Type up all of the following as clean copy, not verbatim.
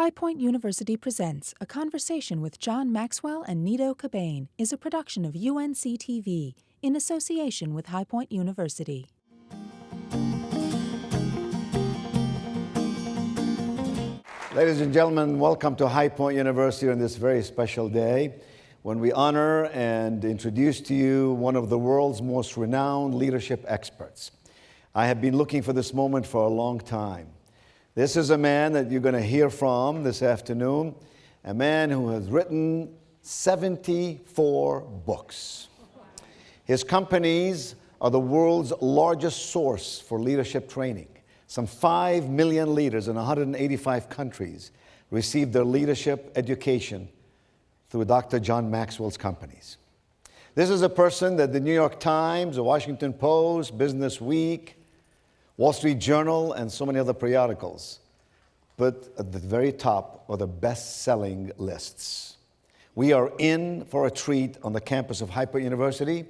High Point University presents A Conversation with John Maxwell and Nido Qubein is a production of UNC-TV in association with High Point University. Ladies and gentlemen, welcome to High Point University on this very special day when we honor and introduce to you one of the world's most renowned leadership experts. I have been looking for this moment for a long time. This is a man that you're going to hear from this afternoon, a man who has written 74 books. His companies are the world's largest source for leadership training. Some 5 million leaders in 185 countries receive their leadership education through Dr. John Maxwell's companies. This is a person that the New York Times, the Washington Post, Business Week, Wall Street Journal, and so many other periodicals put at the very top of the best-selling lists. We are in for a treat on the campus of High Point University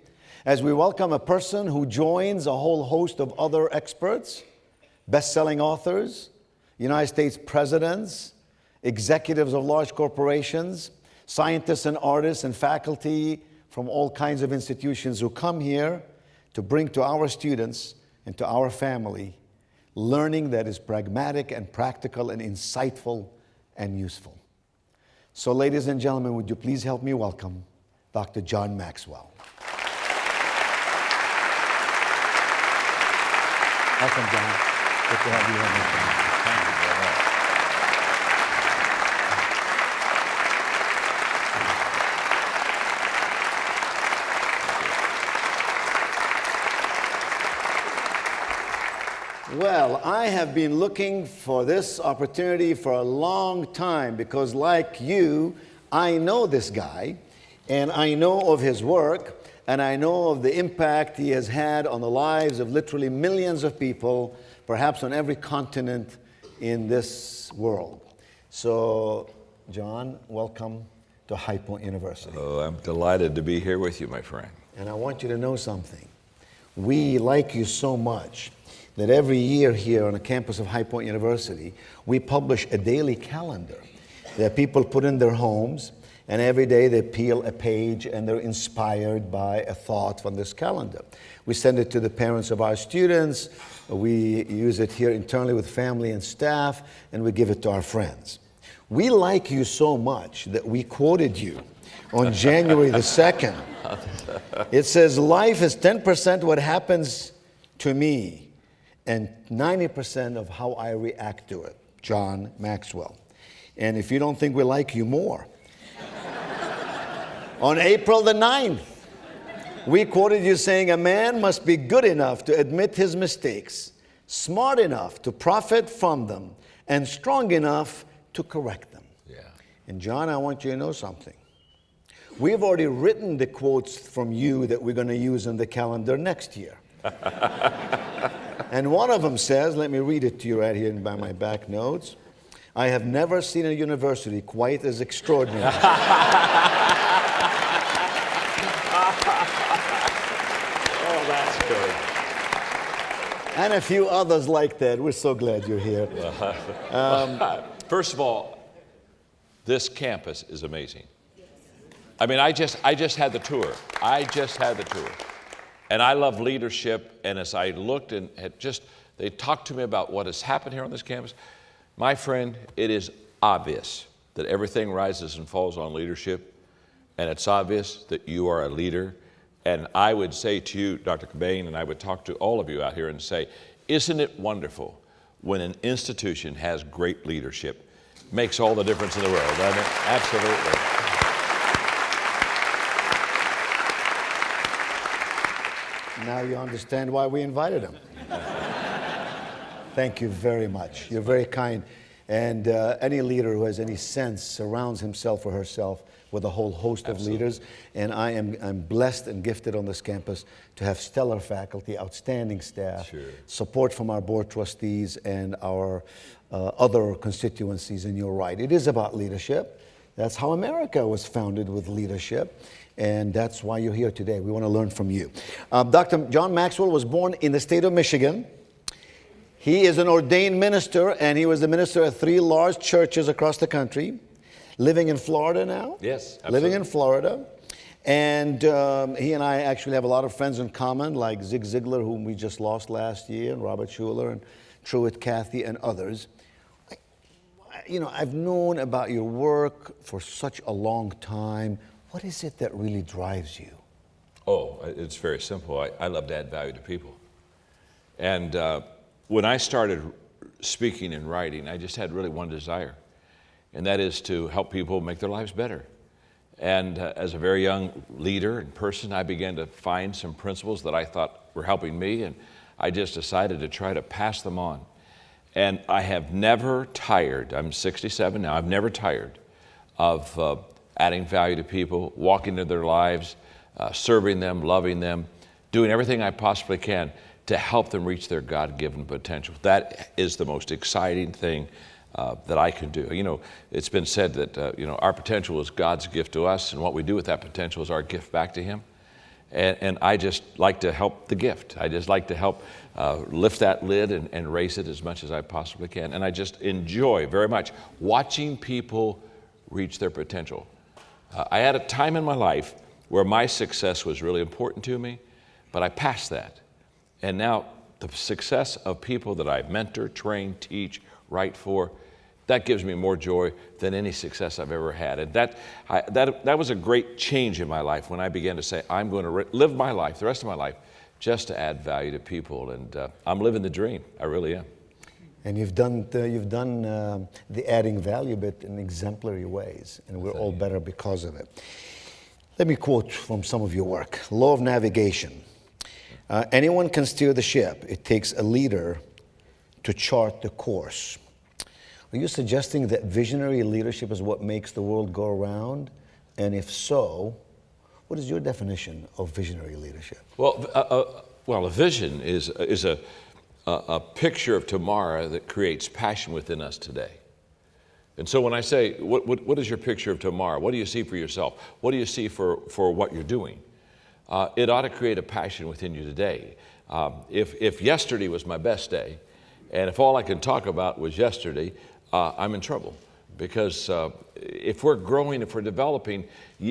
as we welcome a person who joins a whole host of other experts, best-selling authors, United States presidents, executives of large corporations, scientists and artists and faculty from all kinds of institutions who come here to bring to our students and to our family learning that is pragmatic and practical and insightful and useful. So, ladies and gentlemen, would you please help me welcome Dr. John Maxwell. Welcome, John. Good to have you here. Thank you very much. Well, I have been looking for this opportunity for a long time because, like you, I know this guy, and I know of his work, and I know of the impact he has had on the lives of literally millions of people, perhaps on every continent in this world. So, John, welcome to High Point University. Oh, I'm delighted to be here with you, my friend. And I want you to know something. We like you so much that every year here on the campus of High Point University, we publish a daily calendar that people put in their homes, and every day they peel a page and they're inspired by a thought from this calendar. We send it to the parents of our students, we use it here internally with family and staff, and we give it to our friends. We like you so much that we quoted you on January the 2nd. It says, "Life is 10% what happens to me, and 90% of how I react to it." John Maxwell. And if you don't think we like you more, on April the 9th, we quoted you saying, "A man must be good enough to admit his mistakes, smart enough to profit from them, and strong enough to correct them." Yeah. And John, I want you to know something. We've already written the quotes from you that we're going to use in the calendar next year. And one of them says, let me read it to you right here by my back notes, "I have never seen a university quite as extraordinary." Oh, that's good. And a few others like that. We're so glad you're here. First of all, this campus is amazing. I mean, I just had the tour. And I love leadership, and as I looked and they talked to me about what has happened here on this campus, my friend, it is obvious that everything rises and falls on leadership, and it's obvious that you are a leader. And I would say to you, Dr. Qubein, and I would talk to all of you out here and say, isn't it wonderful when an institution has great leadership? Makes all the difference in the world, doesn't it? Absolutely. Now you understand why we invited him. Thank you very much. You're very kind. And any leader who has any sense surrounds himself or herself with a whole host of leaders. And I'm blessed and gifted on this campus to have stellar faculty, outstanding staff, support from our board trustees and our other constituencies. And you're right, it is about leadership. That's how America was founded, with leadership. And that's why you're here today. We want to learn from you. Dr. John Maxwell was born in the state of Michigan. He is an ordained minister, and he was the minister at 3 large churches across the country, living in Florida now. Yes, absolutely. Living in Florida. And he and I actually have a lot of friends in common, like Zig Ziglar, whom we just lost last year, and Robert Schuller, and Truett Cathy, and others. You know, I've known about your work for such a long time. What is it that really drives you? Oh, it's very simple. I love to add value to people. And when I started speaking and writing, I just had really one desire, and that is to help people make their lives better. And as a very young leader and person, I began to find some principles that I thought were helping me, and I just decided to try to pass them on. And I have never tired, I'm 67 now, I've never tired of adding value to people, walking into their lives, serving them, loving them, doing everything I possibly can to help them reach their God-given potential. That is the most exciting thing that I can do. You know, it's been said that, you know, our potential is God's gift to us, and what we do with that potential is our gift back to Him. And I just like to help the gift. I just like to help lift that lid and raise it as much as I possibly can. And I just enjoy very much watching people reach their potential. I had a time in my life where my success was really important to me, but I passed that. And now the success of people that I mentor, train, teach, write for, that gives me more joy than any success I've ever had. And that was a great change in my life when I began to say, I'm going to live my life, the rest of my life, just to add value to people. And I'm living the dream. I really am. And you've done the adding value bit in exemplary ways, and we're all better because of it. Let me quote from some of your work. Law of navigation. Anyone can steer the ship. It takes a leader to chart the course. Are you suggesting that visionary leadership is what makes the world go around? And if so, what is your definition of visionary leadership? Well, a vision is a picture of tomorrow that creates passion within us today. And so when I say, what is your picture of tomorrow? What do you see for yourself? What do you see for what you're doing? It ought to create a passion within you today. If yesterday was my best day, and if all I can talk about was yesterday, I'm in trouble. Because if we're growing, if we're developing,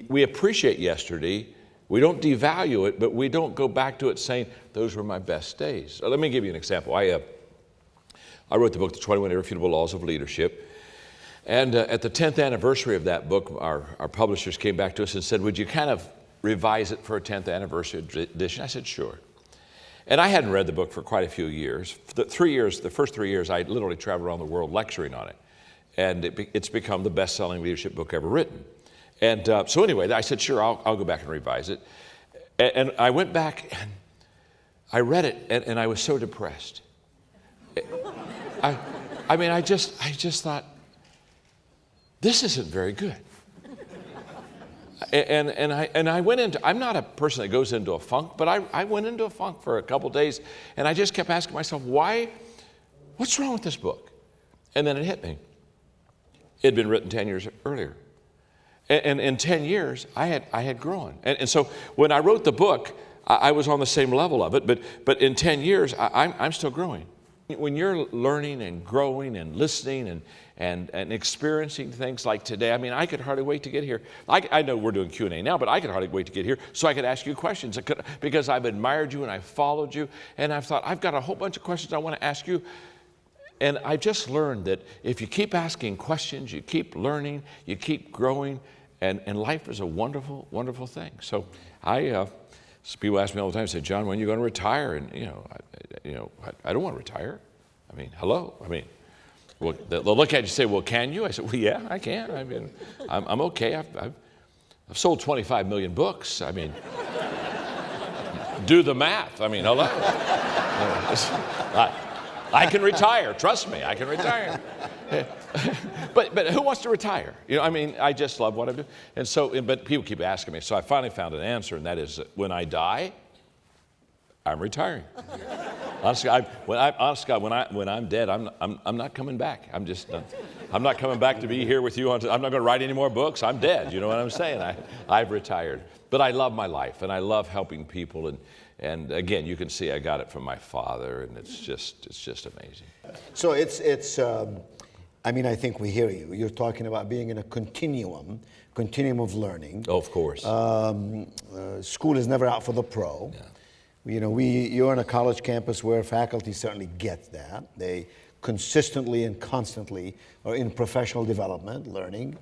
we appreciate yesterday. We don't devalue it, but we don't go back to it saying, those were my best days. Let me give you an example. I wrote the book, The 21 Irrefutable Laws of Leadership. And at the 10th anniversary of that book, our publishers came back to us and said, would you kind of revise it for a 10th anniversary edition? I said, sure. And I hadn't read the book for quite a few years. The first 3 years, I literally traveled around the world lecturing on it. And it's become the best-selling leadership book ever written. And so anyway, I said, sure, I'll go back and revise it. And I went back and I read it, and I was so depressed. I just thought, this isn't very good. And I went into, I'm not a person that goes into a funk, but I went into a funk for a couple days, and I just kept asking myself, what's wrong with this book? And then it hit me. It had been written 10 years earlier. And in 10 years, I had grown. And so when I wrote the book, I was on the same level of it, but in 10 years, I'm still growing. When you're learning and growing and listening and experiencing things like today, I mean, I could hardly wait to get here. I know we're doing Q&A now, but I could hardly wait to get here so I could ask you questions because I've admired you and I've followed you, and I've thought, I've got a whole bunch of questions I want to ask you. And I just learned that if you keep asking questions, you keep learning, you keep growing, and life is a wonderful, wonderful thing. So people ask me all the time, say, John, when are you going to retire? And I don't want to retire. I mean, hello. I mean, well, they'll look at you and say, well, can you? I said, well, yeah, I can. I mean, I'm okay. I've sold 25 million books. I mean, do the math. I mean, hello. I can retire. Trust me, I can retire. But who wants to retire? You know, I mean, I just love what I do. And so, but people keep asking me. So I finally found an answer, and that is, when I die, I'm retiring. Honestly, when I'm dead, I'm not coming back. I'm not coming back to be here with you. I'm not going to write any more books. I'm dead. You know what I'm saying? I've retired. But I love my life, and I love helping people, And again, you can see I got it from my father, and it's just amazing. So I mean, I think we hear you. You're talking about being in a continuum of learning. Oh, of course. School is never out for the pro. Yeah. You know, you're on a college campus where faculty certainly get that. They consistently and constantly are in professional development, learning,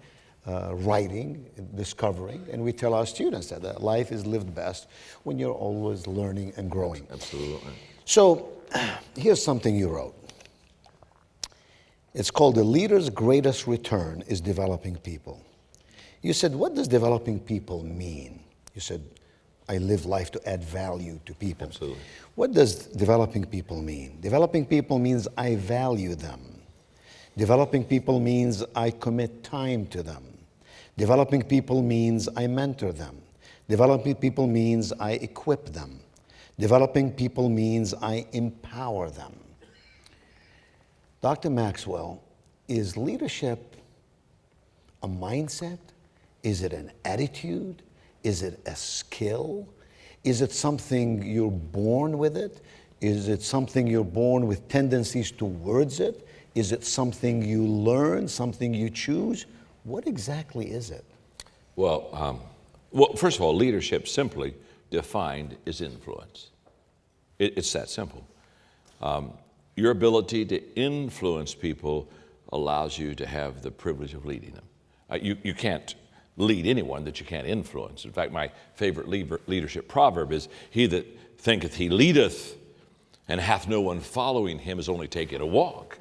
writing, discovering, and we tell our students that life is lived best when you're always learning and growing. Absolutely. So here's something you wrote. It's called "The Leader's Greatest Return is Developing People." You said, what does developing people mean? You said, I live life to add value to people. Absolutely. What does developing people mean? Developing people means I value them. Developing people means I commit time to them. Developing people means I mentor them. Developing people means I equip them. Developing people means I empower them. Dr. Maxwell, is leadership a mindset? Is it an attitude? Is it a skill? Is it something you're born with it? Is it something you're born with tendencies towards it? Is it something you learn, something you choose? What exactly is it? Well, first of all, leadership simply defined is influence. It's that simple. Your ability to influence people allows you to have the privilege of leading them. You can't lead anyone that you can't influence. In fact, my favorite leadership proverb is, "He that thinketh he leadeth and hath no one following him is only taking a walk."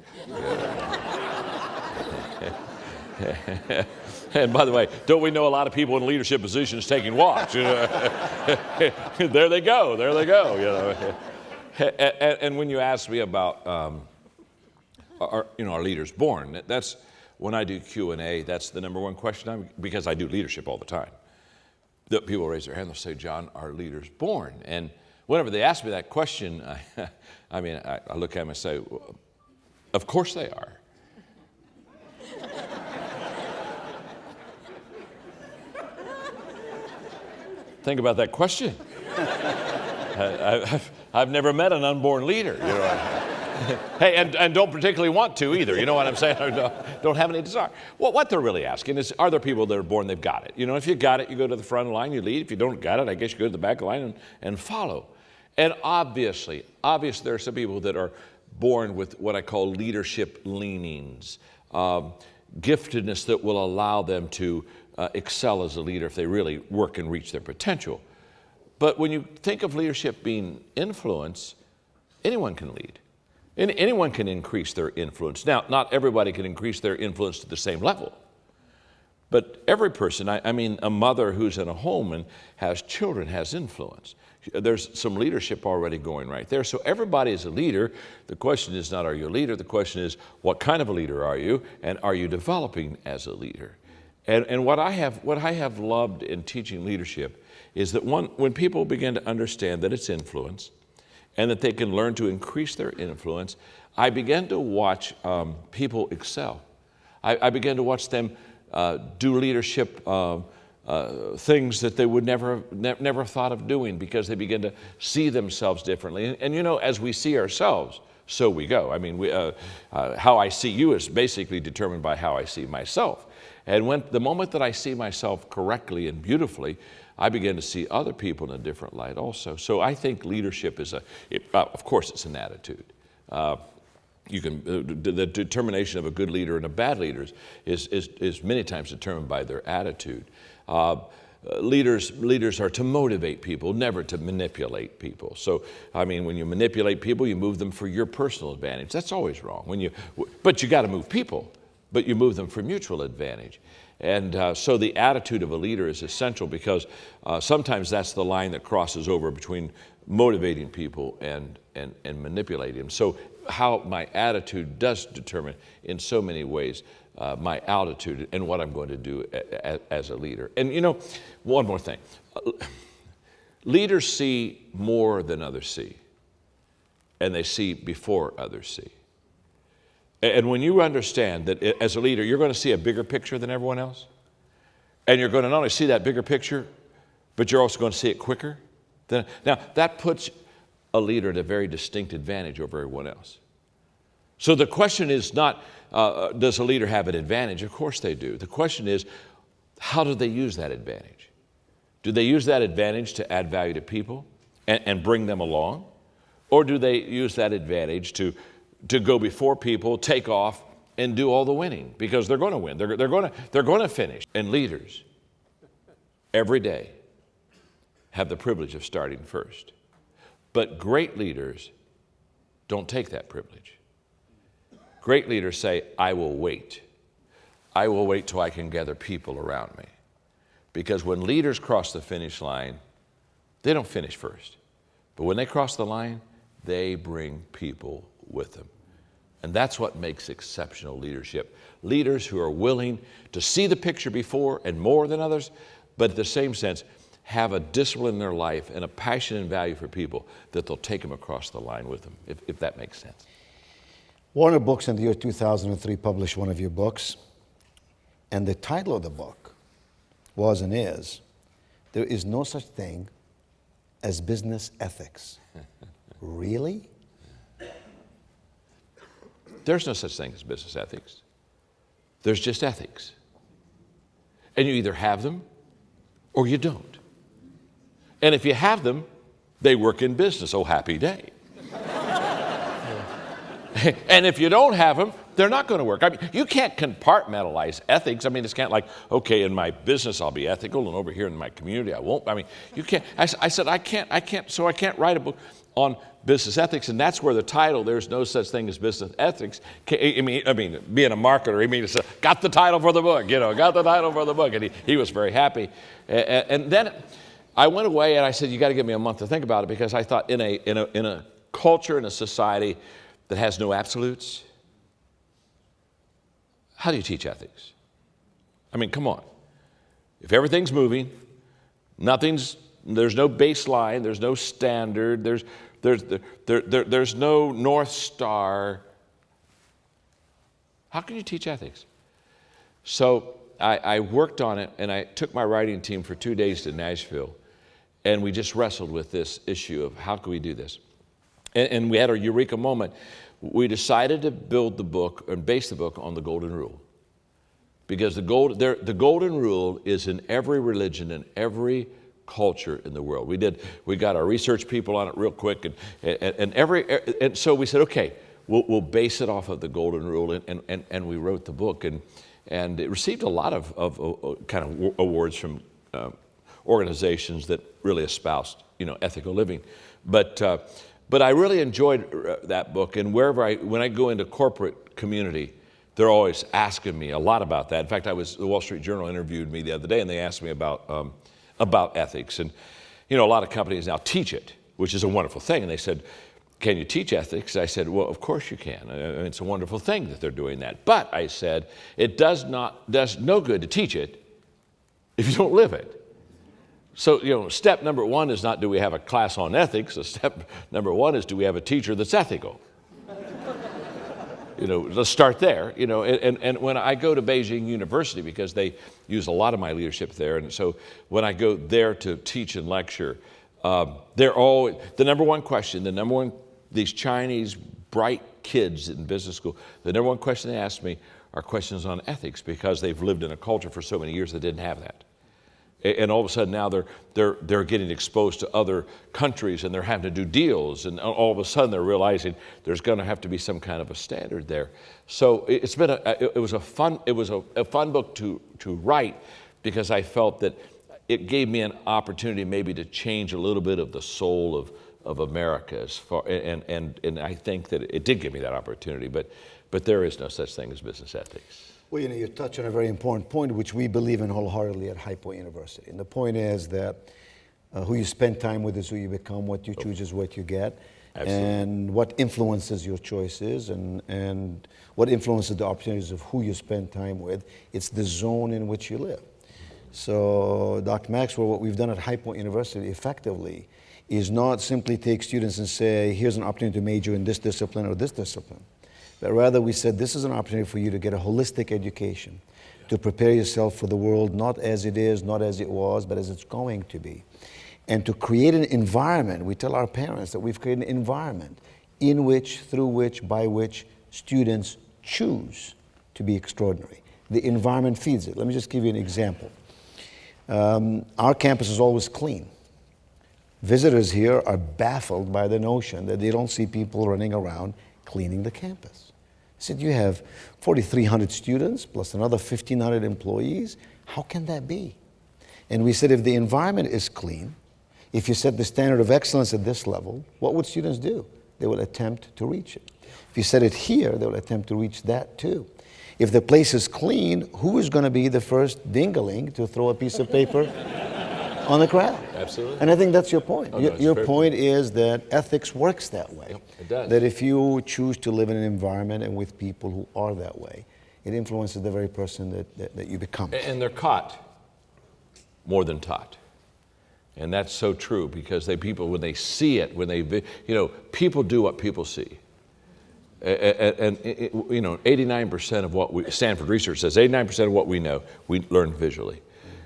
And by the way, don't we know a lot of people in leadership positions taking walks? You know? There they go. You know? And when you ask me about our leaders born, that's when I do Q&A. That's the number one question, because I do leadership all the time. That people raise their hand, they'll say, "John, are leaders born?" And whenever they ask me that question, I look at them and say, well, "Of course they are." Think about that question. I've never met an unborn leader. You know. Hey, and don't particularly want to either. You know what I'm saying? Don't have any desire. Well, what they're really asking is, are there people that are born, they've got it? You know, if you got it, you go to the front of the line, you lead. If you don't got it, I guess you go to the back of the line and follow. And obviously, there are some people that are born with what I call leadership leanings, giftedness that will allow them to excel as a leader if they really work and reach their potential. But when you think of leadership being influence, anyone can lead. Anyone can increase their influence. Now, not everybody can increase their influence to the same level. But every person, a mother who's in a home and has children has influence. There's some leadership already going right there. So everybody is a leader. The question is not, are you a leader? The question is, what kind of a leader are you? And are you developing as a leader? And what I have loved in teaching leadership is that when people begin to understand that it's influence, and that they can learn to increase their influence, I began to watch people excel. I began to watch them do leadership things that they would never thought of doing, because they begin to see themselves differently. And you know, as we see ourselves, so we go. I mean, how I see you is basically determined by how I see myself. And the moment that I see myself correctly and beautifully, I begin to see other people in a different light also. So I think leadership is of course, it's an attitude. The determination of a good leader and a bad leader is many times determined by their attitude. Leaders are to motivate people, never to manipulate people. So, when you manipulate people, you move them for your personal advantage. That's always wrong. But you got to move people, but you move them for mutual advantage. And so the attitude of a leader is essential, because sometimes that's the line that crosses over between motivating people and manipulating them. So how my attitude does determine in so many ways my altitude and what I'm going to do as a leader. And you know, one more thing. Leaders see more than others see, and they see before others see. And when you understand that as a leader, you're going to see a bigger picture than everyone else, and you're going to not only see that bigger picture, but you're also going to see it quicker, Now, that puts a leader at a very distinct advantage over everyone else. So the question is not, does a leader have an advantage? Of course they do. The question is, how do they use that advantage? Do they use that advantage to add value to people and bring them along? Or do they use that advantage to go before people, take off, and do all the winning? Because they're going to win. They're going to finish. And leaders, every day, have the privilege of starting first. But great leaders don't take that privilege. Great leaders say, I will wait. I will wait till I can gather people around me. Because when leaders cross the finish line, they don't finish first. But when they cross the line, they bring people with them. And that's what makes exceptional leadership. Leaders who are willing to see the picture before and more than others, but at the same sense, have a discipline in their life and a passion and value for people that they'll take them across the line with them, if that makes sense. Warner Books in the year 2003 published one of your books, and the title of the book was and is, There is No Such Thing as Business Ethics. Really? There's no such thing as business ethics. There's just ethics. And you either have them or you don't. And if you have them, they work in business. Oh, happy day. And if you don't have them, they're not going to work. I mean, you can't compartmentalize ethics. I mean, it's kind of like, okay, in my business I'll be ethical, and over here in my community I won't. I mean, you can't. I said I can't write a book on business ethics, and that's where the title, There's No Such Thing as Business Ethics, I mean, being a marketer, he said, got the title for the book, got the title for the book, and he was very happy. And then I went away and I said, you got to give me a month to think about it, because I thought in a culture, in a society that has no absolutes, how do you teach ethics? I mean, come on. If everything's moving, there's no baseline, there's no standard, there's no North Star, how can you teach ethics? So I worked on it, and I took my writing team for 2 days to Nashville, and we just wrestled with this issue of how can we do this? And we had a eureka moment. We decided to build the book and base the book on the Golden Rule. Because the Golden Rule is in every religion and every culture in the world. We got our research people on it real quick, and so we said, okay, we'll base it off of the Golden Rule, and we wrote the book, and it received a lot of kind of awards from organizations that really espoused ethical living, but I really enjoyed that book, and when I go into corporate community, they're always asking me a lot about that. In fact, the Wall Street Journal interviewed me the other day, and they asked me about ethics. And, a lot of companies now teach it, which is a wonderful thing. And they said, can you teach ethics? I said, well, of course you can. It's a wonderful thing that they're doing that. But I said, it does no good to teach it if you don't live it. So, step number one is not do we have a class on ethics. Step number one is do we have a teacher that's ethical? Let's start there, and when I go to Beijing University, because they use a lot of my leadership there, and so when I go there to teach and lecture, they're always, these Chinese bright kids in business school, the number one question they ask me are questions on ethics, because they've lived in a culture for so many years that didn't have that. And all of a sudden now they're getting exposed to other countries, and they're having to do deals, and all of a sudden they're realizing there's going to have to be some kind of a standard there. So it was a fun book to write, because I felt that it gave me an opportunity maybe to change a little bit of the soul of America and I think that it did give me that opportunity, but there is no such thing as business ethics. Well, you touch on a very important point, which we believe in wholeheartedly at High Point University. And the point is that who you spend time with is who you become, what you choose is what you get. Absolutely. And what influences your choices and what influences the opportunities of who you spend time with. It's the zone in which you live. So, Dr. Maxwell, what we've done at High Point University effectively is not simply take students and say, here's an opportunity to major in this discipline or this discipline. But rather we said, this is an opportunity for you to get a holistic education, to prepare yourself for the world, not as it is, not as it was, but as it's going to be. and to create an environment. We tell our parents that we've created an environment in which, through which, by which students choose to be extraordinary. The environment feeds it. Let me just give you an example. Our campus is always clean. Visitors here are baffled by the notion that they don't see people running around cleaning the campus. I said, you have 4,300 students plus another 1,500 employees. How can that be? And we said, if the environment is clean, if you set the standard of excellence at this level, what would students do? They will attempt to reach it. If you set it here, they will attempt to reach that too. If the place is clean, who is going to be the first dingaling to throw a piece of paper on the crowd? Absolutely. And I think that's your point. Oh, no, your point is that ethics works that way. Yep, it does. That if you choose to live in an environment and with people who are that way, it influences the very person that you become. And they're caught more than taught. And that's so true, because people, when they see it, people do what people see. And 89% of what Stanford research says, 89% of what we know, we learn visually.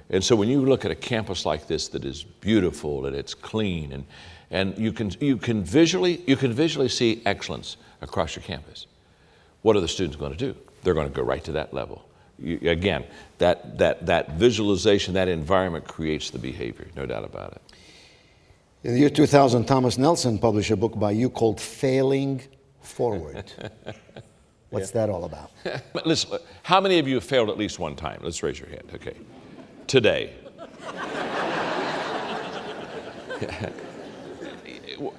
And so when you look at a campus like this that is beautiful and it's clean, and you can visually see excellence across your campus, what are the students going to do? They're going to go right to that level. Again, that visualization, that environment creates the behavior, no doubt about it. In the year 2000, Thomas Nelson published a book by you called Failing Forward. What's that all about? Listen, how many of you have failed at least one time? Let's raise your hand. Okay. Today.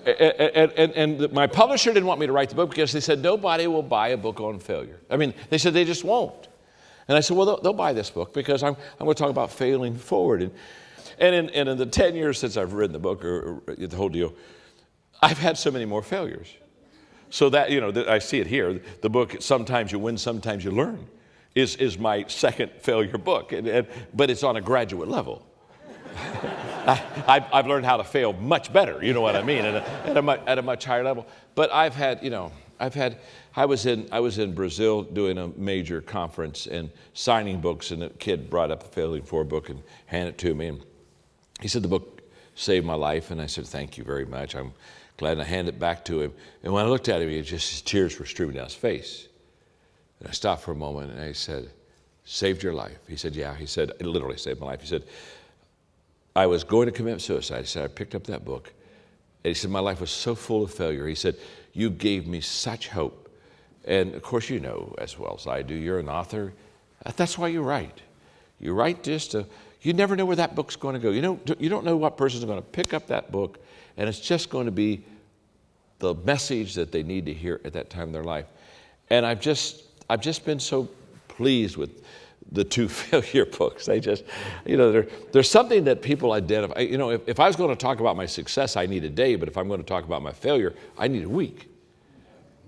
And my publisher didn't want me to write the book because they said nobody will buy a book on failure. I mean, they said they just won't. And I said, well, they'll buy this book because I'm going to talk about failing forward. And in the 10 years since I've written the book, or the whole deal, I've had so many more failures. So that, I see it here. The book, Sometimes You Win, Sometimes You Learn, is my second failure book. But it's on a graduate level. I've learned how to fail much better, you know what I mean, at a much higher level. But I was in Brazil doing a major conference and signing books, and a kid brought up the Failing Forward book and handed it to me, and he said the book saved my life, and I said thank you very much. I'm glad, and I handed it back to him. And when I looked at him, his tears were streaming down his face. And I stopped for a moment and I said, saved your life? He said, yeah. He said, it literally saved my life. He said, I was going to commit suicide. He said, I picked up that book. And he said, my life was so full of failure. He said, you gave me such hope. And of course, you know as well as I do, you're an author. That's why you write. You write you never know where that book's going to go. You don't know what person's going to pick up that book, and it's just going to be the message that they need to hear at that time in their life. And I've just been so pleased with the two failure books. They just, there's something that people identify. If I was going to talk about my success, I need a day, but if I'm going to talk about my failure, I need a week.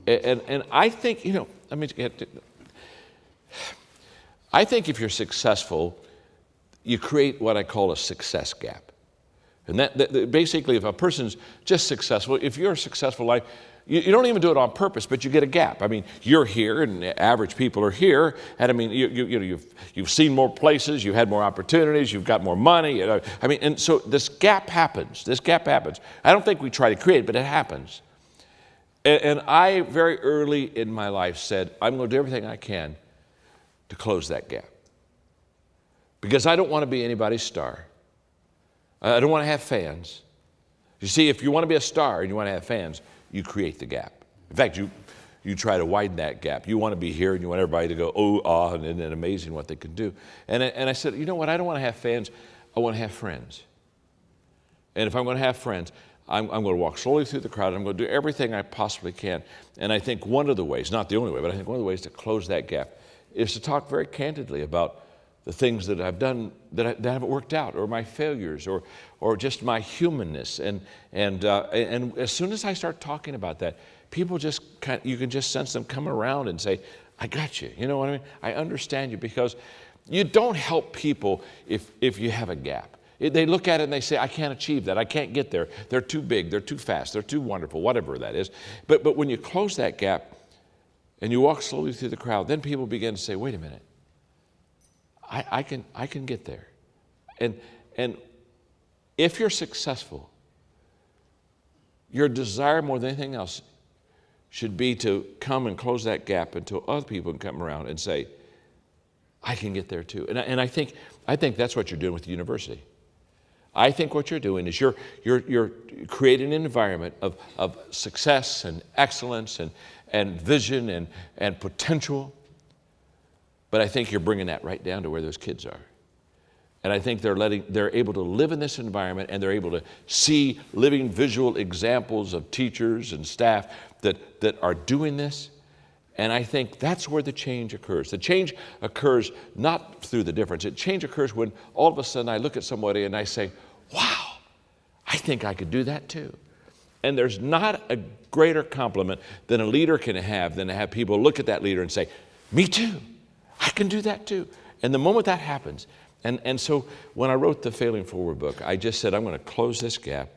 And I think, I think if you're successful, you create what I call a success gap. And that basically, if a person's just successful, if you're a successful life, you don't even do it on purpose, but you get a gap. I mean, you're here, and average people are here, and I mean, you've seen more places, you've had more opportunities, you've got more money. And so this gap happens. I don't think we try to create it, but it happens. And I, very early in my life, said, I'm going to do everything I can to close that gap. Because I don't want to be anybody's star. I don't want to have fans. You see, if you want to be a star and you want to have fans, you create the gap. In fact, you try to widen that gap. You want to be here and you want everybody to go, oh, ah, and then amazing what they can do. And I said, you know what, I don't want to have fans, I want to have friends. And if I'm going to have friends, I'm going to walk slowly through the crowd. I'm going to do everything I possibly can. And I think one of the ways, not the only way, but I think one of the ways to close that gap is to talk very candidly about the things that I've done that haven't worked out, or my failures, or just my humanness. And as soon as I start talking about that, people just you can just sense them come around and say, I got you. You know what I mean? I understand you, because you don't help people if you have a gap. They look at it and they say, I can't achieve that. I can't get there. They're too big. They're too fast. They're too wonderful, whatever that is. But when you close that gap and you walk slowly through the crowd, then people begin to say, wait a minute. I can get there. And if you're successful, your desire more than anything else should be to come and close that gap until other people can come around and say, I can get there too. And I think that's what you're doing with the university. I think what you're doing is you're creating an environment of success and excellence and vision and potential. But I think you're bringing that right down to where those kids are. And I think they're able to live in this environment, and they're able to see living visual examples of teachers and staff that are doing this. And I think that's where the change occurs. The change occurs not through the difference. The change occurs when all of a sudden I look at somebody and I say, wow, I think I could do that too. And there's not a greater compliment than a leader can have than to have people look at that leader and say, me too, I can do that too. And the moment that happens, and so when I wrote the Failing Forward book, I just said, I'm going to close this gap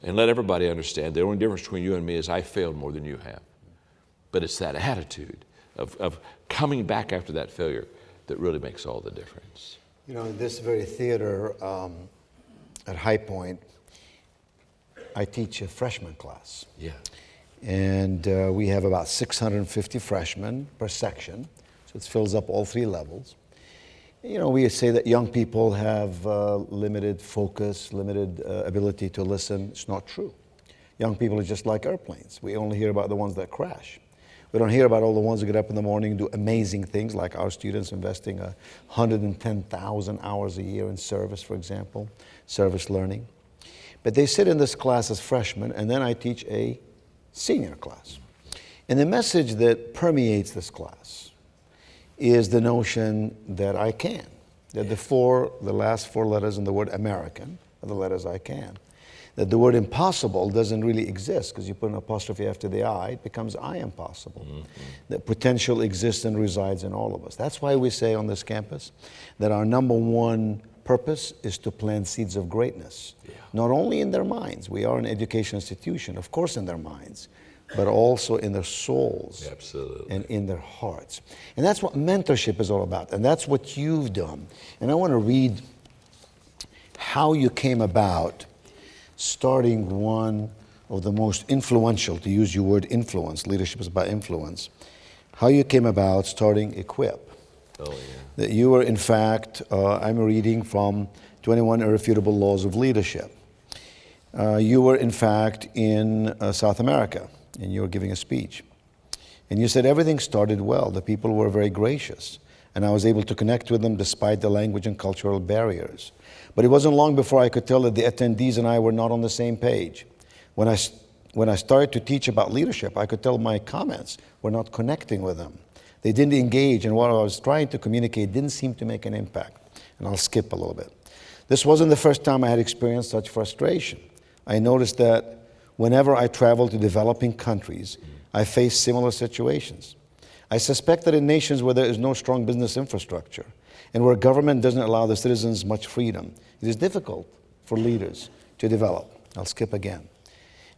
and let everybody understand the only difference between you and me is I failed more than you have. But it's that attitude of coming back after that failure that really makes all the difference. You know, in this very theater at High Point, I teach a freshman class. Yeah. And we have about 650 freshmen per section, so it fills up all 3 levels. You know, we say that young people have limited focus, limited ability to listen. It's not true. Young people are just like airplanes. We only hear about the ones that crash. We don't hear about all the ones that get up in the morning and do amazing things, like our students investing 110,000 hours a year in service, for example, service learning. But they sit in this class as freshmen, and then I teach a senior class. And the message that permeates this class is the notion that I can, that the last 4 letters in the word American are the letters I can. That the word impossible doesn't really exist because you put an apostrophe after the I, it becomes I am possible. Mm-hmm. That potential exists and resides in all of us. That's why we say on this campus that our number 1 purpose is to plant seeds of greatness. Yeah. Not only in their minds, we are an education institution, of course in their minds, but also in their souls. Absolutely. And in their hearts. And that's what mentorship is all about, and that's what you've done. And I want to read how you came about starting one of the most influential, to use your word influence, leadership is about influence, how you came about starting Equip. Oh, yeah. That you were, in fact, I'm reading from 21 Irrefutable Laws of Leadership. You were, in fact, in South America, and you were giving a speech. And you said everything started well. The people were very gracious, and I was able to connect with them despite the language and cultural barriers. But it wasn't long before I could tell that the attendees and I were not on the same page. When I started to teach about leadership, I could tell my comments were not connecting with them. They didn't engage, and what I was trying to communicate didn't seem to make an impact. And I'll skip a little bit. This wasn't the first time I had experienced such frustration. I noticed that whenever I traveled to developing countries, I faced similar situations. I suspect that in nations where there is no strong business infrastructure and where government doesn't allow the citizens much freedom, it is difficult for leaders to develop. I'll skip again.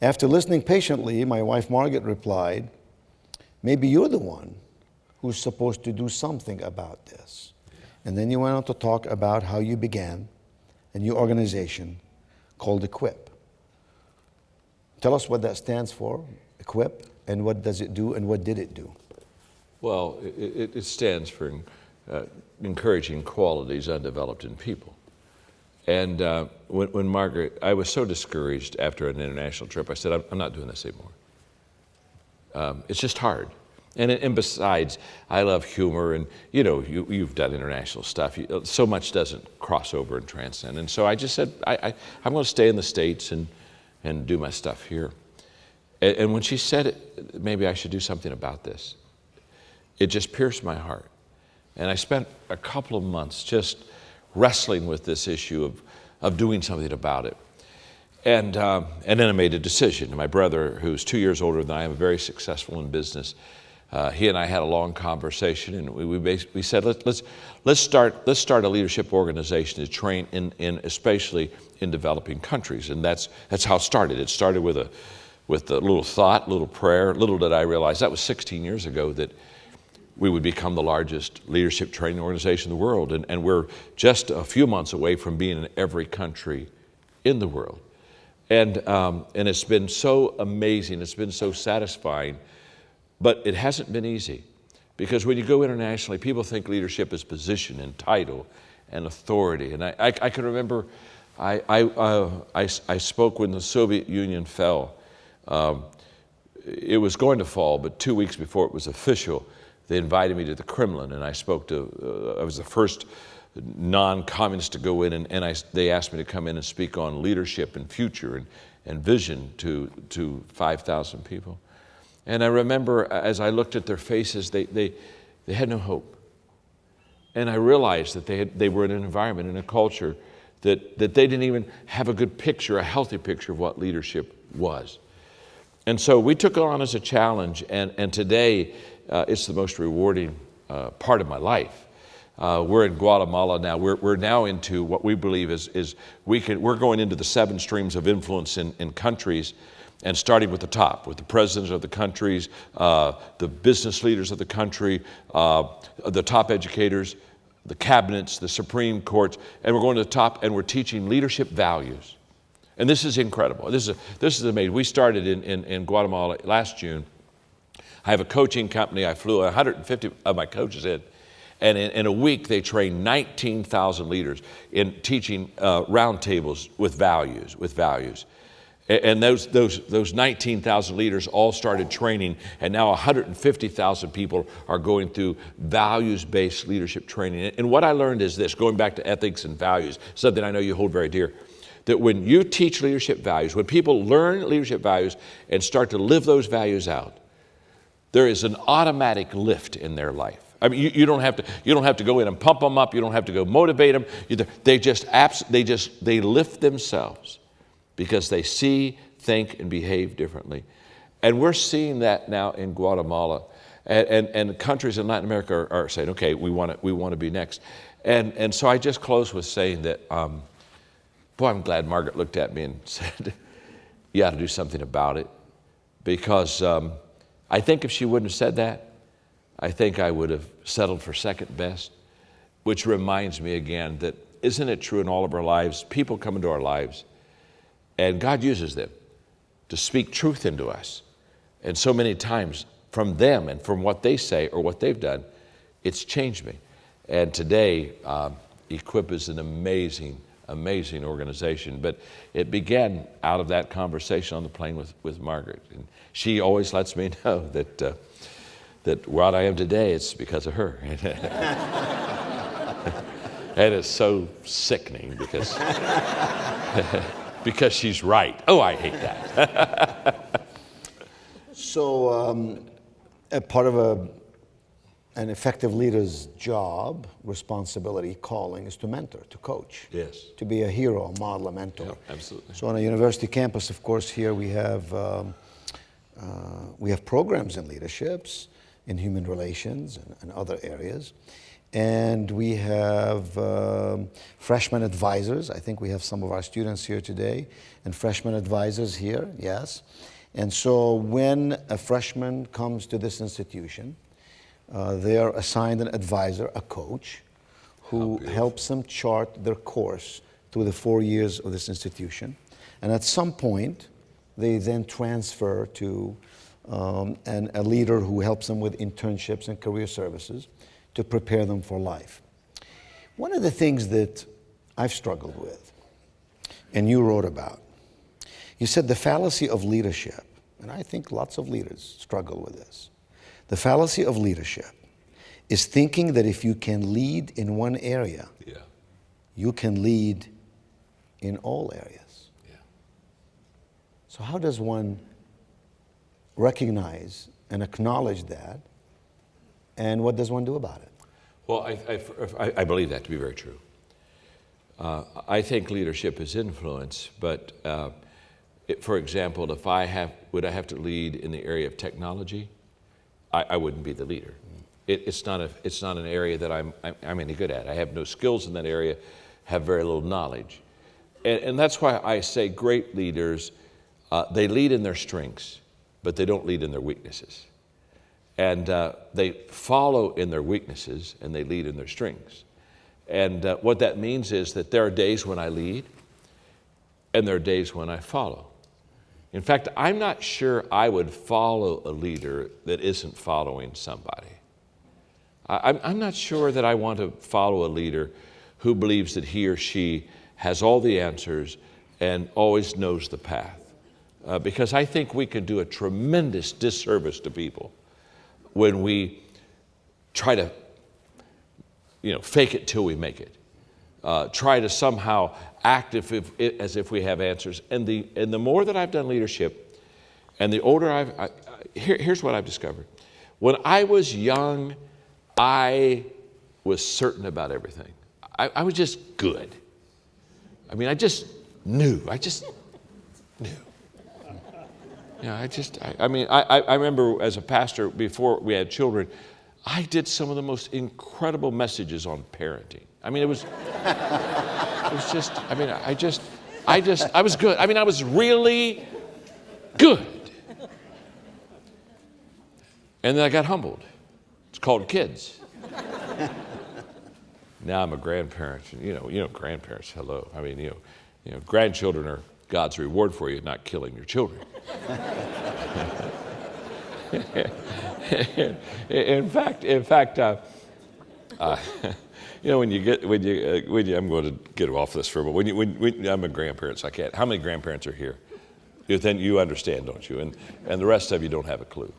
After listening patiently, my wife Margaret replied, maybe you're the one who's supposed to do something about this. And then you went on to talk about how you began a new organization called Equip. Tell us what that stands for, Equip, and what does it do, and what did it do? Well, it stands for encouraging qualities undeveloped in people. And when Margaret, I was so discouraged after an international trip, I said, I'm not doing this anymore. It's just hard. And besides, I love humor, and you know, you've done international stuff. So much doesn't cross over and transcend. And so I just said, I'm going to stay in the States and do my stuff here. And when she said it, maybe I should do something about this, it just pierced my heart. And I spent a couple of months just wrestling with this issue of doing something about it. And then I made a decision. My brother, who's 2 years older than I am, very successful in business, he and I had a long conversation, and we said, let's start a leadership organization to train in especially in developing countries. And that's how it started. It started with a little thought, little prayer. Little did I realize that was 16 years ago that we would become the largest leadership training organization in the world. And we're just a few months away from being in every country in the world. And it's been so amazing, it's been so satisfying, but it hasn't been easy. Because when you go internationally, people think leadership is position and title and authority. And I can remember I spoke when the Soviet Union fell. It was going to fall, but 2 weeks before it was official, they invited me to the Kremlin, and I spoke to, I was the first non-communist to go in, and they asked me to come in and speak on leadership and future and vision to 5,000 people. And I remember as I looked at their faces, they had no hope. And I realized that they were in an environment, in a culture that they didn't even have a good picture, a healthy picture of what leadership was. And so we took it on as a challenge, and today it's the most rewarding part of my life. We're in Guatemala now. We're now into what we believe is we're going into the 7 streams of influence in countries, and starting with the top, with the presidents of the countries, the business leaders of the country, the top educators, the cabinets, the Supreme Courts, and we're going to the top, and we're teaching leadership values. And this is incredible. This is amazing. We started in Guatemala last June. I have a coaching company. I flew 150 of my coaches in. And in a week, they trained 19,000 leaders in teaching roundtables with values. And those 19,000 leaders all started training, and now 150,000 people are going through values-based leadership training. And what I learned is this, going back to ethics and values, something I know you hold very dear, that when you teach leadership values, when people learn leadership values and start to live those values out, there is an automatic lift in their life. I mean, you don't have to go in and pump them up. You don't have to go motivate them. They lift themselves because they see, think, and behave differently. And we're seeing that now in Guatemala, and countries in Latin America are saying, okay, we want to be next. And so I just close with saying that, boy, I'm glad Margaret looked at me and said, you ought to do something about it, because I think if she wouldn't have said that, I think I would have settled for second best, which reminds me again that isn't it true in all of our lives? People come into our lives, and God uses them to speak truth into us. And so many times from them and from what they say or what they've done, it's changed me. And today, Equip is an amazing organization. But it began out of that conversation on the plane with Margaret. And she always lets me know that what I am today, it's because of her. And it's so sickening because she's right. Oh, I hate that. So a part of an effective leader's job, responsibility, calling is to mentor, to coach. Yes. To be a hero, a model, a mentor. Yeah, absolutely. So on a university campus, of course, here we have programs in leaderships, in human relations and other areas. And we have freshman advisors. I think we have some of our students here today, and freshman advisors here, yes. And so when a freshman comes to this institution, they are assigned an advisor, a coach, who helps them chart their course through the 4 years of this institution. And at some point, they then transfer to a leader who helps them with internships and career services to prepare them for life. One of the things that I've struggled with, and you wrote about, you said the fallacy of leadership, and I think lots of leaders struggle with this. The fallacy of leadership is thinking that if you can lead in one area, you can lead in all areas. Yeah. So how does one recognize and acknowledge that, and what does one do about it? Well, I believe that to be very true. I think leadership is influence, but for example, if I have to lead in the area of technology, I wouldn't be the leader. It's not an area that I'm any good at. I have no skills in that area, have very little knowledge. And that's why I say great leaders, they lead in their strengths, but they don't lead in their weaknesses. And they follow in their weaknesses, and they lead in their strengths. And what that means is that there are days when I lead, and there are days when I follow. In fact, I'm not sure I would follow a leader that isn't following somebody. I'm not sure that I want to follow a leader who believes that he or she has all the answers and always knows the path. Because I think we can do a tremendous disservice to people when we try to, fake it till we make it. Try to somehow act as if we have answers. And the more that I've done leadership, and the older here's what I've discovered. When I was young, I was certain about everything. I was just good. I mean, I just knew. I remember as a pastor, before we had children, I did some of the most incredible messages on parenting. I mean, I was good. I mean, I was really good. And then I got humbled. It's called kids. Now I'm a grandparent. Grandparents, hello. I mean, grandchildren are God's reward for you, not killing your children. In fact, I'm going to get off this for a moment. When I'm a grandparent, so I can't. How many grandparents are here? Then you understand, don't you? And the rest of you don't have a clue.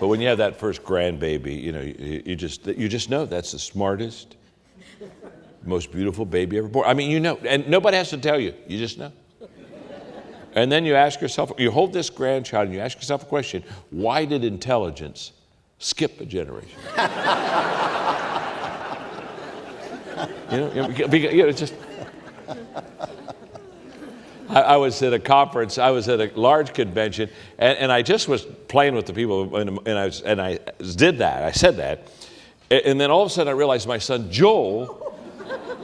But when you have that first grandbaby, you just know that's the smartest, most beautiful baby ever born. I mean, and nobody has to tell you. You just know. And then you ask yourself, you hold this grandchild and you ask yourself a question: why did intelligence skip a generation? It's just. I was at a conference. I was at a large convention, and I just was playing with the people, and I did that. I said that, and then all of a sudden I realized my son Joel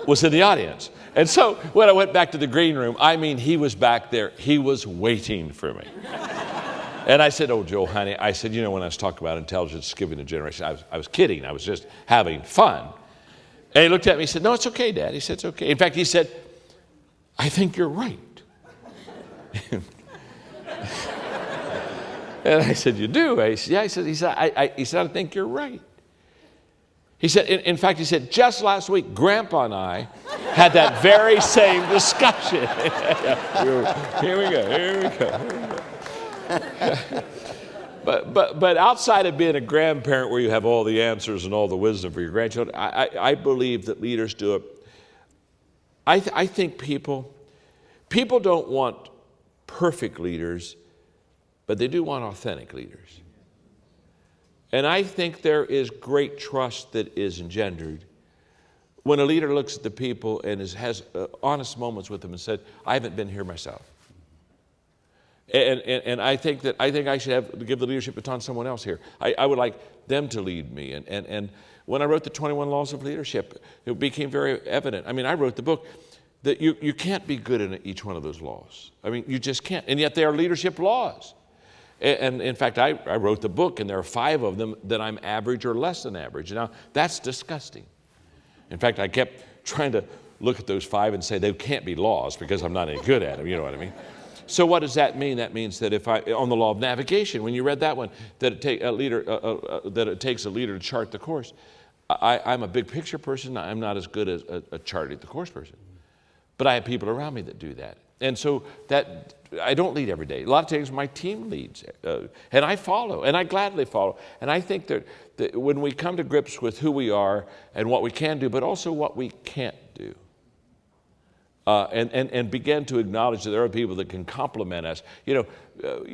was in the audience. And so when I went back to the green room, he was back there. He was waiting for me. And I said, "Oh, Joel, honey," I said, when I was talking about intelligence skipping a generation, I was kidding. I was just having fun. And he looked at me and said, "No, it's okay, Dad." He said, "It's okay." In fact, he said, "I think you're right." And I said, "You do?" I said, "Yeah." He said, I think you're right. He said, in fact, he said, just last week, Grandpa and I had that very same discussion. Here we go. But outside of being a grandparent where you have all the answers and all the wisdom for your grandchildren, I believe that leaders do it. I think people don't want perfect leaders, but they do want authentic leaders. And I think there is great trust that is engendered when a leader looks at the people and has honest moments with them and said, "I haven't been here myself." And I think I should give the leadership baton to someone else here. I would like them to lead me. And when I wrote the 21 Laws of Leadership, it became very evident. I wrote the book that you can't be good in each one of those laws. You just can't. And yet they are leadership laws. And in fact, I wrote the book, and there are 5 of them that I'm average or less than average. Now, that's disgusting. In fact, I kept trying to look at those 5 and say they can't be laws because I'm not any good at them, you know what I mean? So what does that mean? That means that on the law of navigation, when you read that one, that it takes a leader to chart the course. I'm a big picture person. I'm not as good as a charting the course person. But I have people around me that do that. And so that I don't lead every day. A lot of times my team leads, and I follow, and I gladly follow. And I think that when we come to grips with who we are and what we can do, but also what we can't do, and begin to acknowledge that there are people that can complement us.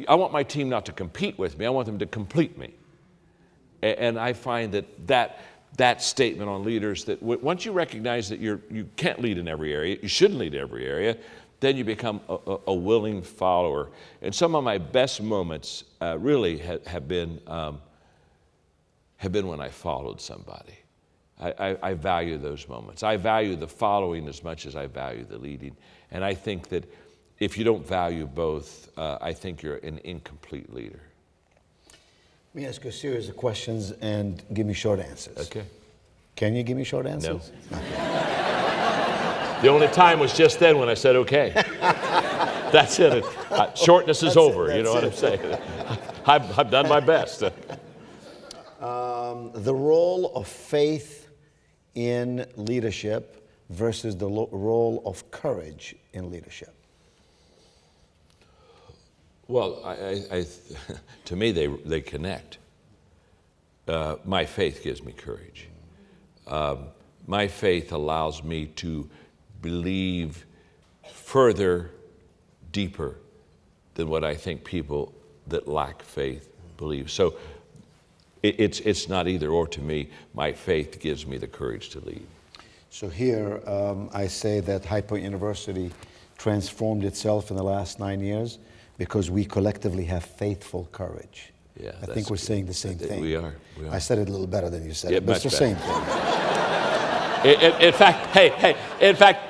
I want my team not to compete with me. I want them to complete me. And I find that statement on leaders, that once you recognize that you can't lead in every area, you shouldn't lead in every area, then you become a willing follower. And some of my best moments really have been when I followed somebody. I value those moments. I value the following as much as I value the leading. And I think that if you don't value both, I think you're an incomplete leader. Let me ask you a series of questions and give me short answers. Okay. Can you give me short answers? No. The only time was just then when I said okay. That's it. Shortness is over. You know what I'm saying? I've done my best. The role of faith in leadership versus the role of courage in leadership. Well, to me, they connect. My faith gives me courage. My faith allows me to believe further, deeper than what I think people that lack faith believe. So it's not either or to me. My faith gives me the courage to lead. So here I say that High Point University transformed itself in the last 9 years because we collectively have faithful courage. Yeah, I think we're saying the same thing. We are. I said it a little better than you said it, but it's the same thing. In fact,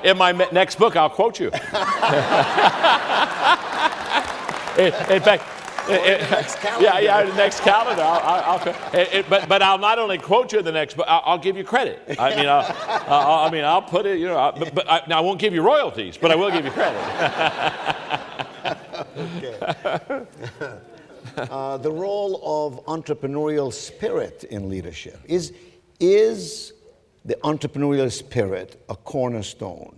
in my next book, I'll quote you. In fact, next calendar. the next calendar. But I'll not only quote you in the next book, I'll give you credit. I'll put it. Now I won't give you royalties, but I will give you credit. Okay. The role of entrepreneurial spirit in leadership. Is the entrepreneurial spirit a cornerstone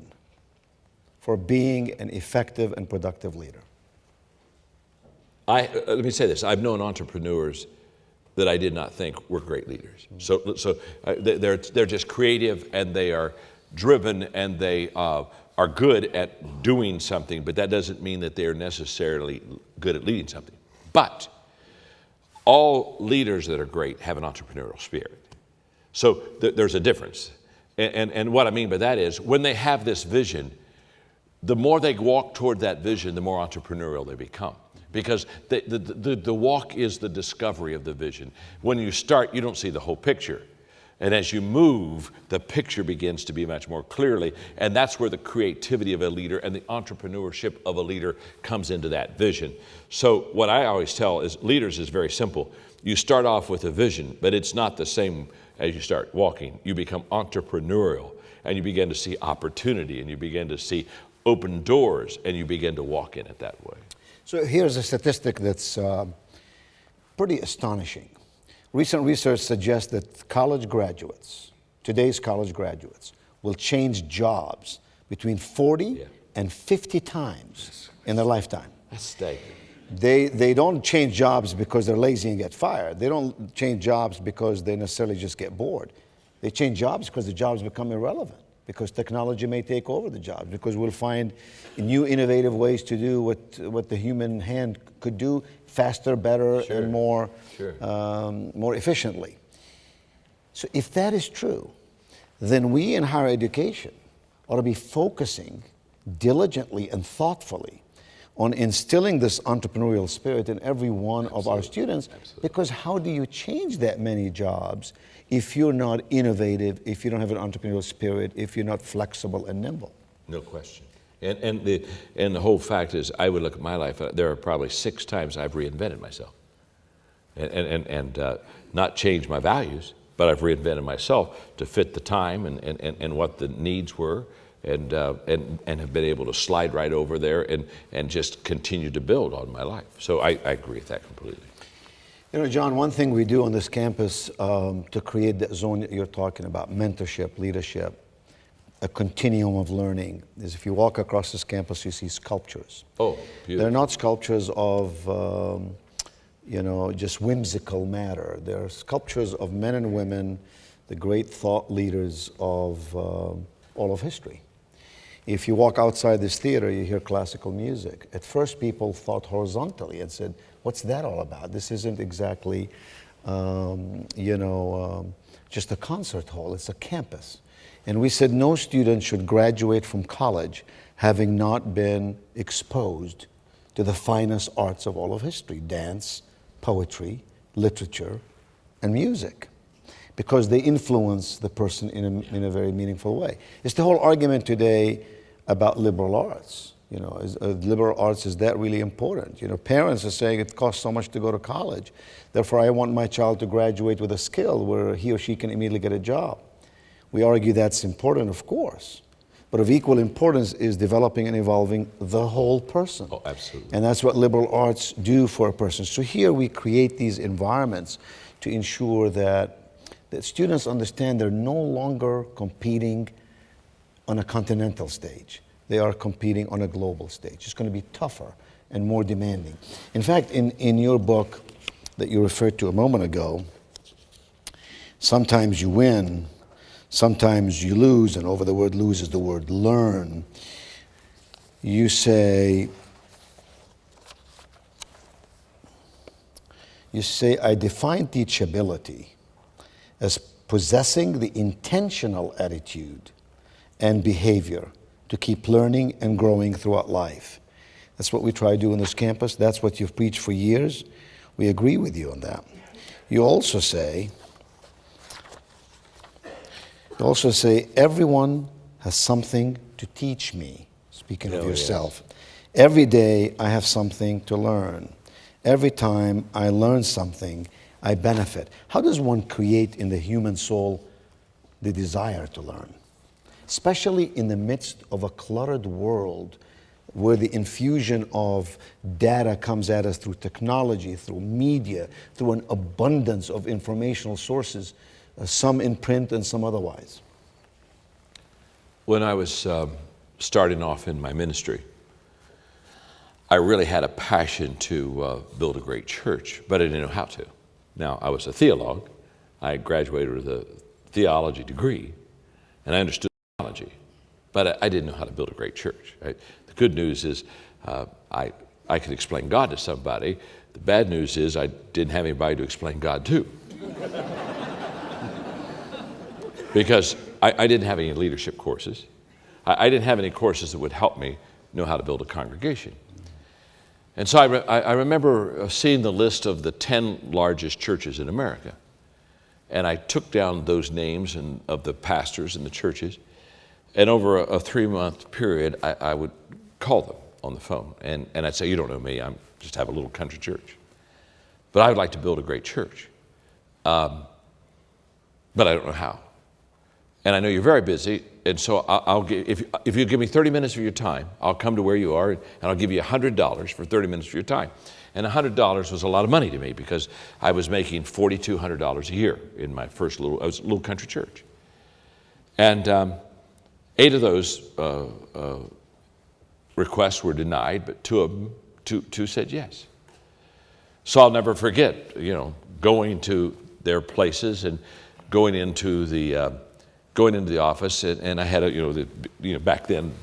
for being an effective and productive leader? Let me say this. I've known entrepreneurs that I did not think were great leaders. So they're just creative, and they are driven, and they are good at doing something, but that doesn't mean that they are necessarily good at leading something. But all leaders that are great have an entrepreneurial spirit. So there's a difference. And what I mean by that is when they have this vision, the more they walk toward that vision, the more entrepreneurial they become. Because the walk is the discovery of the vision. When you start, you don't see the whole picture. And as you move, the picture begins to be much more clearly. And that's where the creativity of a leader and the entrepreneurship of a leader comes into that vision. So what I always tell is leaders is very simple. You start off with a vision, but it's not the same as you start walking. You become entrepreneurial, and you begin to see opportunity, and you begin to see open doors, and you begin to walk in it that way. So here's a statistic that's pretty astonishing. Recent research suggests that college graduates, today's college graduates, will change jobs between 40 and 50 times in their lifetime. That's staggering. They don't change jobs because they're lazy and get fired. They don't change jobs because they necessarily just get bored. They change jobs because the jobs become irrelevant, because technology may take over the jobs, because we'll find new innovative ways to do what the human hand could do faster, better, and more efficiently. So if that is true, then we in higher education ought to be focusing diligently and thoughtfully on instilling this entrepreneurial spirit in every one of our students. Because how do you change that many jobs if you're not innovative, if you don't have an entrepreneurial spirit, if you're not flexible and nimble? No question. And the whole fact is, I would look at my life, there are probably 6 times I've reinvented myself. And not changed my values, but I've reinvented myself to fit the time and what the needs were, and have been able to slide right over there and just continue to build on my life. So I agree with that completely. You know, John, one thing we do on this campus to create that zone that you're talking about, mentorship, leadership, a continuum of learning, is if you walk across this campus, you see sculptures. Oh, beautiful. They're not sculptures of, just whimsical matter. They're sculptures of men and women, the great thought leaders of all of history. If you walk outside this theater, you hear classical music. At first, people thought horizontally and said, what's that all about? This isn't exactly, just a concert hall. It's a campus. And we said no student should graduate from college having not been exposed to the finest arts of all of history: dance, poetry, literature, and music, because they influence the person in a very meaningful way. It's the whole argument today about liberal arts. Liberal arts, is that really important? Parents are saying it costs so much to go to college, therefore I want my child to graduate with a skill where he or she can immediately get a job. We argue that's important, of course, But of equal importance is developing and evolving the whole person. Oh, absolutely. And that's what liberal arts do for a person. So here we create these environments to ensure that students understand they're no longer competing on a continental stage. They are competing on a global stage. It's going to be tougher and more demanding. In fact, in your book that you referred to a moment ago, Sometimes You Win, Sometimes You Lose, and over the word lose is the word learn. You say, I define teachability as possessing the intentional attitude and behavior to keep learning and growing throughout life. That's what we try to do on this campus. That's what you've preached for years. We agree with you on that. You also say, everyone has something to teach me, speaking of yourself. Yes. Every day I have something to learn. Every time I learn something, I benefit. How does one create in the human soul the desire to learn? Especially in the midst of a cluttered world where the infusion of data comes at us through technology, through media, through an abundance of informational sources, some in print and some otherwise. When I was starting off in my ministry, I really had a passion to build a great church, but I didn't know how to. Now, I was a theologue. I graduated with a theology degree, and I understood theology, but I didn't know how to build a great church. Right? The good news is I could explain God to somebody. The bad news is I didn't have anybody to explain God to. Because I didn't have any leadership courses. I didn't have any courses that would help me know how to build a congregation. And so I remember seeing the list of the 10 largest churches in America. And I took down those names of the pastors in the churches. And over a 3-month period, I would call them on the phone. And I'd say, you don't know me, I just have a little country church. But I would like to build a great church. But I don't know how. And I know you're very busy, and so I'll give, if you give me 30 minutes of your time, I'll come to where you are, and I'll give you $100 for 30 minutes of your time. And $100 was a lot of money to me because I was making $4,200 a year in my first little country church. And 8 of those requests were denied, but 2 of them, two said yes. So I'll never forget, going to their places and going into the office, and I had back then,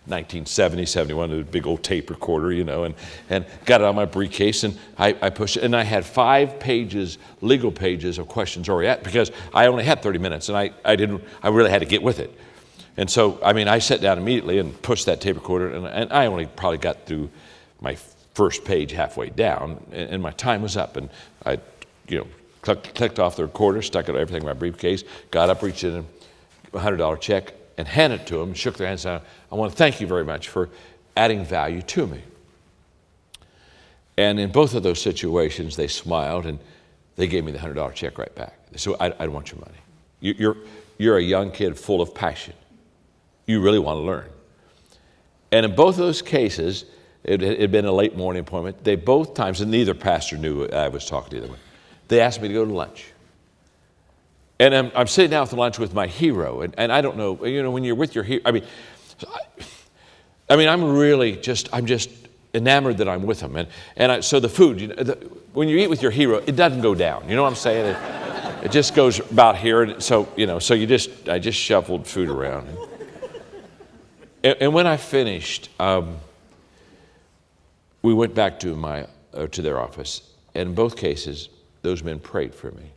1970, 71, a big old tape recorder, and got it on my briefcase, and I pushed it, and I had 5 pages, legal pages of questions already because I only had 30 minutes, and I really had to get with it. And so, I sat down immediately and pushed that tape recorder, and I only probably got through my first page halfway down, and my time was up, and I, clicked off the recorder, stuck it everything in my briefcase, got up, reached in a $100 check, and handed it to them, shook their hands, and I want to thank you very much for adding value to me. And in both of those situations, they smiled, and they gave me the $100 check right back. So I don't want your money. You're a young kid full of passion. You really want to learn. And in both of those cases, it had been a late morning appointment. They both times, and neither pastor knew I was talking to them, they asked me to go to lunch. And I'm sitting down for lunch with my hero, and I don't know, when you're with your hero, I'm just enamored that I'm with him. So the food, when you eat with your hero, it doesn't go down. You know what I'm saying? It just goes about here, and so I just shuffled food around. And when I finished, we went back to their office, and in both cases, those men prayed for me.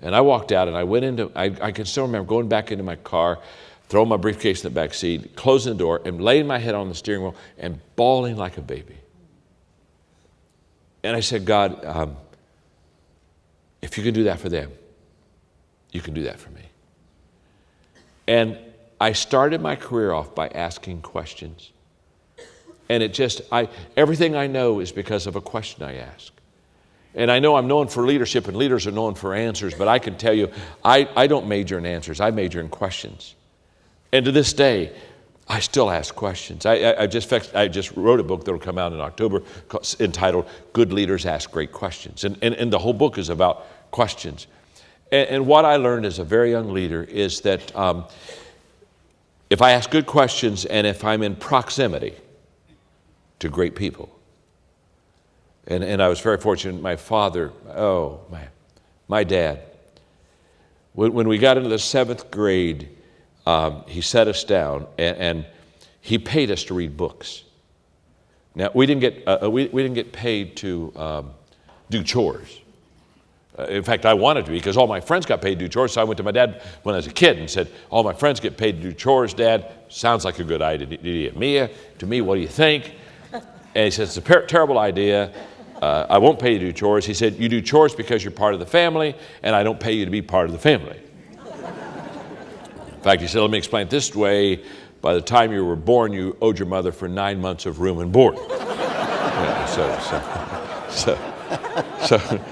And I walked out, and I went into, I can still remember going back into my car, throwing my briefcase in the back seat, closing the door, and laying my head on the steering wheel and bawling like a baby. And I said, God, if you can do that for them, you can do that for me. And I started my career off by asking questions. And everything I know is because of a question I ask. And I know I'm known for leadership, and leaders are known for answers, but I can tell you, I don't major in answers. I major in questions. And to this day, I still ask questions. I just wrote a book that will come out in October entitled Good Leaders Ask Great Questions. And the whole book is about questions. And what I learned as a very young leader is that if I ask good questions and if I'm in proximity to great people, and I was very fortunate, my father, my dad, when we got into the 7th grade, he set us down and he paid us to read books. Now we didn't get paid to do chores. In fact, I wanted to because all my friends got paid to do chores. So I went to my dad when I was a kid and said, "All my friends get paid to do chores, Dad. Sounds like a good idea. To me, what do you think?" And he said, "It's a terrible idea. I won't pay you to do chores." He said, "You do chores because you're part of the family, and I don't pay you to be part of the family." In fact, he said, "Let me explain it this way. By the time you were born, you owed your mother for 9 months of room and board."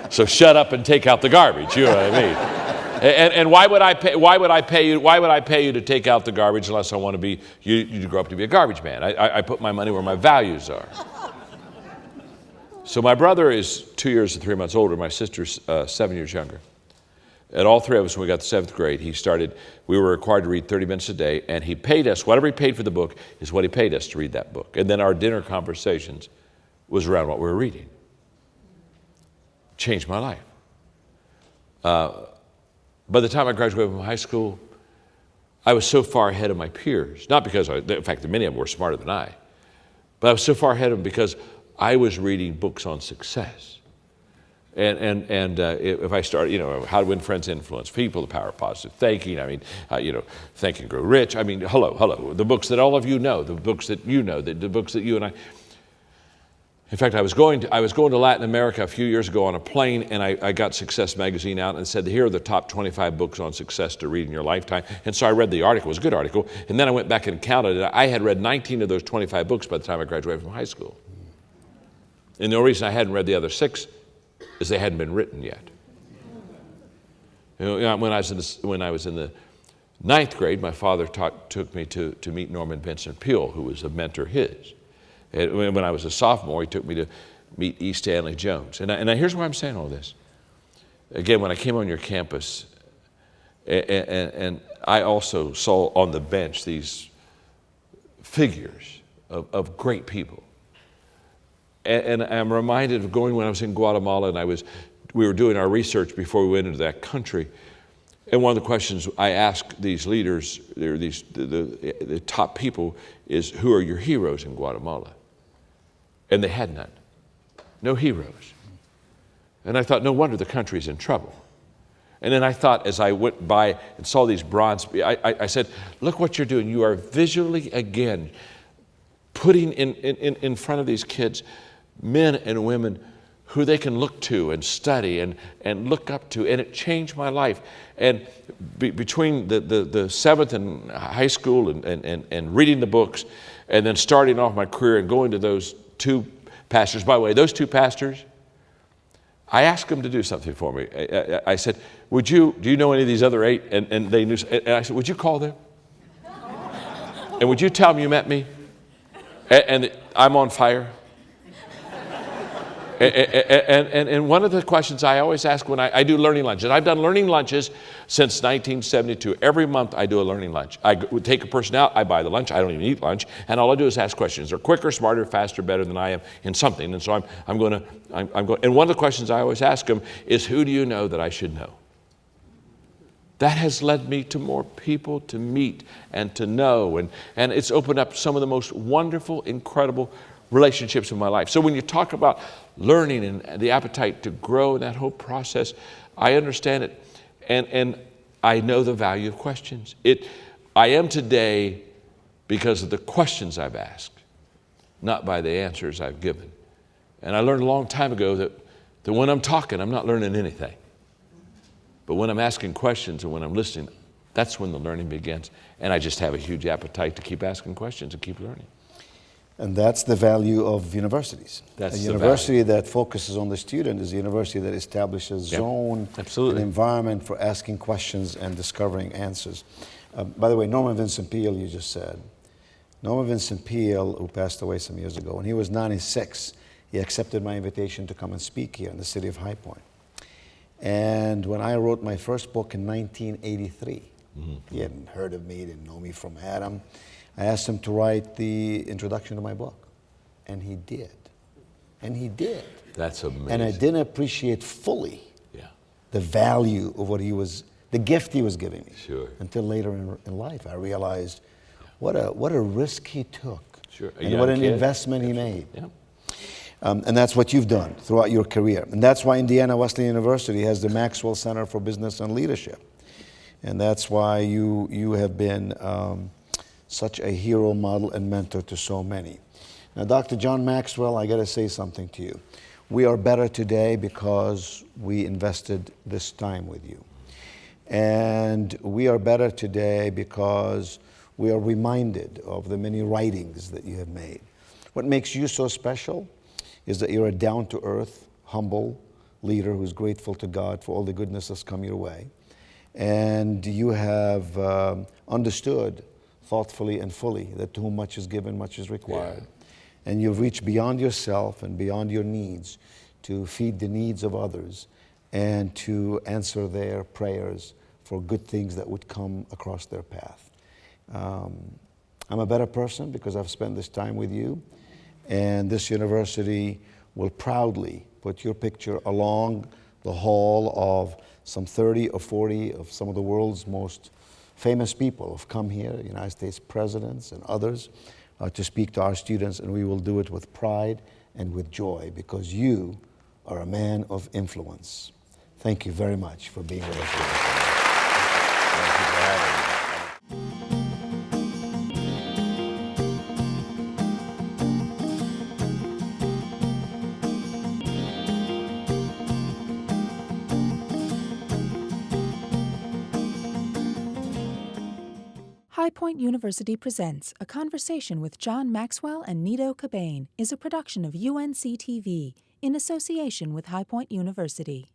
So shut up and take out the garbage. You know what I mean? And why would I pay you to take out the garbage unless I want to be you grow up to be a garbage man? I put my money where my values are. So my brother is 2 years and 3 months older. My sister's 7 years younger. And all three of us, when we got to 7th grade, we were required to read 30 minutes a day, and he paid us, whatever he paid for the book is what he paid us to read that book. And then our dinner conversations was around what we were reading. Changed my life. By the time I graduated from high school, I was so far ahead of my peers. Not because, in fact, many of them were smarter than I, but I was so far ahead of them because I was reading books on success. And if I started, How to Win Friends, Influence People, The Power of Positive Thinking, Think and Grow Rich. Hello. The books that all of you know, the books that you know, the books that you and I. In fact, I was going to Latin America a few years ago on a plane, and I got Success Magazine out and said, here are the top 25 books on success to read in your lifetime. And so I read the article. It was a good article. And then I went back and counted it. I had read 19 of those 25 books by the time I graduated from high school. And the only reason I hadn't read the other 6 is they hadn't been written yet. When I was in the 9th grade, my father took me to meet Norman Vincent Peale, who was a mentor of his. And when I was a sophomore, he took me to meet E. Stanley Jones. And here's why I'm saying all this. Again, when I came on your campus, and I also saw on the bench these figures of great people. And I'm reminded of going when I was in Guatemala, and we were doing our research before we went into that country. And one of the questions I asked these leaders, the top people, is who are your heroes in Guatemala? And they had none. No heroes. And I thought, no wonder the country's in trouble. And then I thought, as I went by and saw these bronze, I said, look what you're doing. You are visually, again, putting in front of these kids men and women who they can look to and study and look up to. And it changed my life. And between the 7th and high school and reading the books, and then starting off my career and going to those 2 pastors. By the way, those 2 pastors, I asked them to do something for me. I said, do you know any of these other 8? And they knew. And I said, would you call them? And would you tell them you met me? And I'm on fire. And one of the questions I always ask when I do learning lunches, I've done learning lunches since 1972. Every month I do a learning lunch. I would take a person out, I buy the lunch, I don't even eat lunch, and all I do is ask questions. They're quicker, smarter, faster, better than I am in something. And so I'm going. And one of the questions I always ask them is, who do you know that I should know? That has led me to more people to meet and to know, and it's opened up some of the most wonderful, incredible relationships in my life. So when you talk about learning and the appetite to grow in that whole process, I understand it, and I know the value of questions. I am today because of the questions I've asked, not by the answers I've given. And I learned a long time ago that when I'm talking, I'm not learning anything. But when I'm asking questions and when I'm listening, that's when the learning begins. And I just have a huge appetite to keep asking questions and keep learning. And that's the value of universities. That's a university that focuses on the student is a university that establishes zone, absolutely, an environment for asking questions and discovering answers. By the way, Norman Vincent Peale, you just said. Norman Vincent Peale, who passed away some years ago, when he was 96, he accepted my invitation to come and speak here in the city of High Point. And when I wrote my first book in 1983, he hadn't heard of me, didn't know me from Adam. I asked him to write the introduction to my book, and he did. And he did. That's amazing. And I didn't appreciate fully the value of what he was, the gift he was giving me. Sure. Until later in life, I realized what a risk he took. Sure. And what an investment he made. Yeah. And that's what you've done throughout your career. And that's why Indiana Wesleyan University has the Maxwell Center for Business and Leadership. And that's why you have been such a hero, model, and mentor to so many. Now, Dr. John Maxwell, I got to say something to you. We are better today because we invested this time with you. And we are better today because we are reminded of the many writings that you have made. What makes you so special is that you're a down-to-earth, humble leader who's grateful to God for all the goodness that's come your way. And you have understood thoughtfully and fully that to whom much is given, much is required. Yeah. And you've reached beyond yourself and beyond your needs to feed the needs of others and to answer their prayers for good things that would come across their path. I'm a better person because I've spent this time with you, and this university will proudly put your picture along the hall of some 30 or 40 of some of the world's most famous people who have come here, United States presidents and others, to speak to our students, and we will do it with pride and with joy because you are a man of influence. Thank you very much for being with us today. Thank you for having me. High Point University presents A Conversation with John Maxwell and Nido Qubein is a production of UNC-TV in association with High Point University.